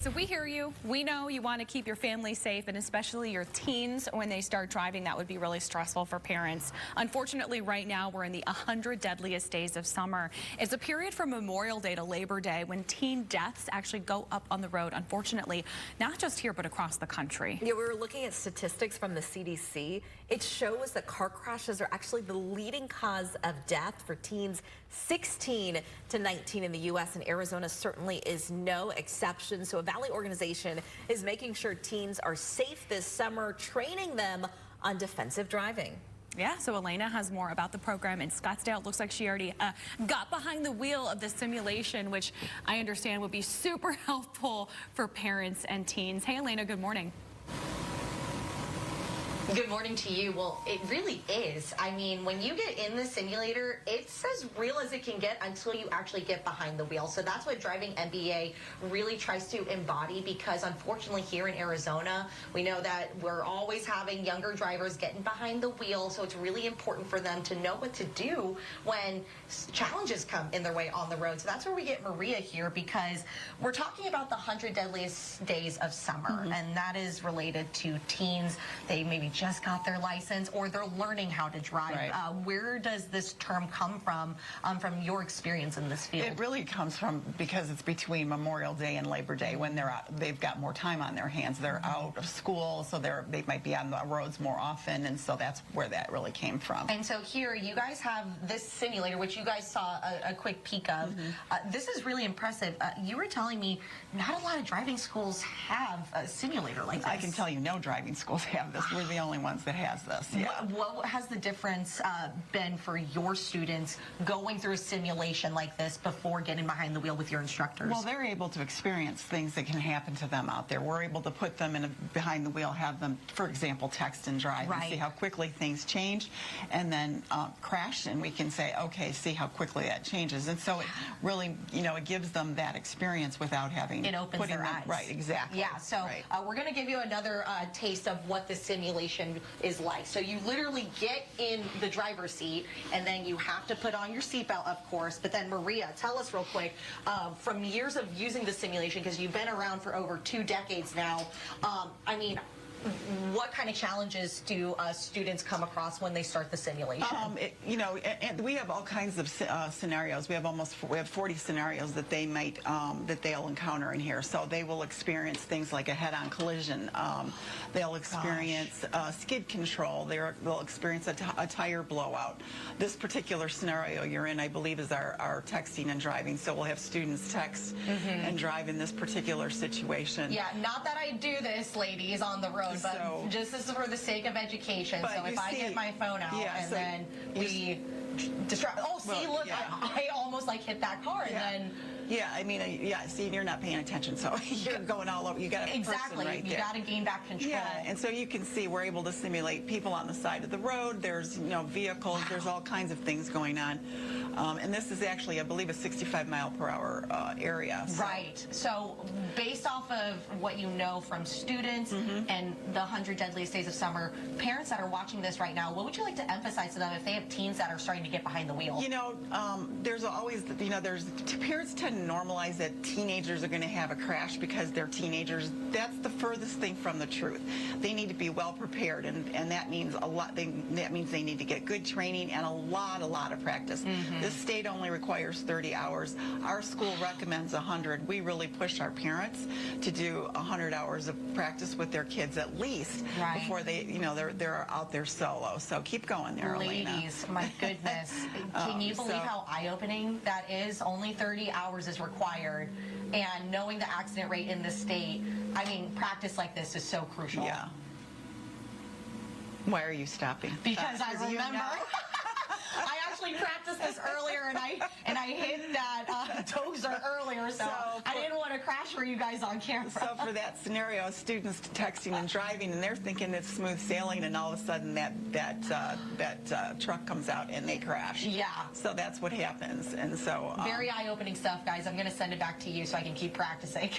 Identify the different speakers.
Speaker 1: So we hear you. We know you want to keep your family safe, and especially your teens when they start driving. That would be really stressful for parents. Unfortunately, right now we're in the 100 deadliest days of summer. It's a period from Memorial Day to Labor Day when teen deaths actually go up on the road, unfortunately, not just here but across the country.
Speaker 2: Yeah, we were looking at statistics from the CDC. It shows that car crashes are actually the leading cause of death for teens 16 to 19 in the U.S., and Arizona certainly is no exception. So a Valley organization is making sure teens are safe this summer, training them on defensive driving.
Speaker 1: Yeah, so Elena has more about the program in Scottsdale. It looks like she already got behind the wheel of the simulation, which I understand would be super helpful for parents and teens. Hey, Elena, good morning.
Speaker 3: Good morning to you. Well, it really is. I mean, when you get in the simulator, it's as real as it can get until you actually get behind the wheel. So that's what DrivingMBA really tries to embody, because unfortunately here in Arizona, we know that we're always having younger drivers getting behind the wheel. So it's really important for them to know what to do when challenges come in their way on the road. So that's where we get Maria here, because we're talking about the 100 deadliest days of summer, and that is related to teens. They maybe just got their license or they're learning how to drive. Right. Where does this term come from your experience in this field?
Speaker 4: It really comes from because it's between Memorial Day and Labor Day when they're out, they've got more time on their hands. They're out of school, so they might be on the roads more often, and so that's where that really came from.
Speaker 3: And so here you guys have this simulator, which you guys saw a quick peek of. This is really impressive. You were telling me not a lot of driving schools have a simulator like this.
Speaker 4: I can tell you no driving schools have this. We're the only ones that has this. Yeah.
Speaker 3: What has the difference been for your students going through a simulation like this before getting behind the wheel with your instructors?
Speaker 4: Well, they're able to experience things that can happen to them out there. We're able to put them in behind the wheel, have them, for example, text and drive, and see how quickly things change, and then crash, and we can say, okay, see how quickly that changes. And so it really, it gives them that experience without having
Speaker 3: it opens their eyes.
Speaker 4: Right, exactly.
Speaker 3: Yeah. So we're going to give you another taste of what the simulation is like. So you literally get in the driver's seat, and then you have to put on your seatbelt, of course. But then, Maria, tell us real quick, from years of using the simulation, because you've been around for over 2 decades now, I mean, what kind of challenges do students come across when they start the simulation?
Speaker 4: And we have all kinds of scenarios. We have 40 scenarios that they might that they'll encounter in here. So they will experience things like a head-on collision. They'll experience skid control. They'll experience a tire blowout. This particular scenario you're in, I believe, is our texting and driving. So we'll have students text and drive in this particular situation.
Speaker 3: Yeah, not that I do this, ladies, on the road. But just this is for the sake of education. So if I get my phone out and then we distract. Oh, see, look, I almost like hit that car, and then.
Speaker 4: Yeah, I mean, see, you're not paying attention, so you're going all over. You got a person right there.
Speaker 3: You got to gain back control.
Speaker 4: Yeah, and so you can see we're able to simulate people on the side of the road. There's, vehicles. There's all kinds of things going on. And this is actually, I believe, a 65-mile-per-hour area.
Speaker 3: So. Right. So based off of what you know from students and the 100 deadliest days of summer, parents that are watching this right now, what would you like to emphasize to them if they have teens that are starting to get behind the wheel?
Speaker 4: There's always, parents tend to normalize that teenagers are going to have a crash because they're teenagers. That's the furthest thing from the truth. They need to be well prepared, and that means a lot. That means they need to get good training and a lot of practice. This state only requires 30 hours. Our school recommends 100. We really push our parents to do 100 hours of practice with their kids at least before they, they're out there solo. So keep going there, Elena.
Speaker 3: Ladies, my goodness. Can you believe how eye-opening that is? Only 30 hours is required. And knowing the accident rate in this state, I mean, practice like this is so crucial.
Speaker 4: Yeah. Why are you stopping?
Speaker 3: Because I remember. I actually practiced this earlier, and I hit that dozer earlier, so I didn't want to crash for you guys on camera.
Speaker 4: So for that scenario, students texting and driving, and they're thinking it's smooth sailing, and all of a sudden that truck comes out and they crash.
Speaker 3: Yeah.
Speaker 4: So that's what happens, and so
Speaker 3: very eye-opening stuff, guys. I'm going to send it back to you so I can keep practicing.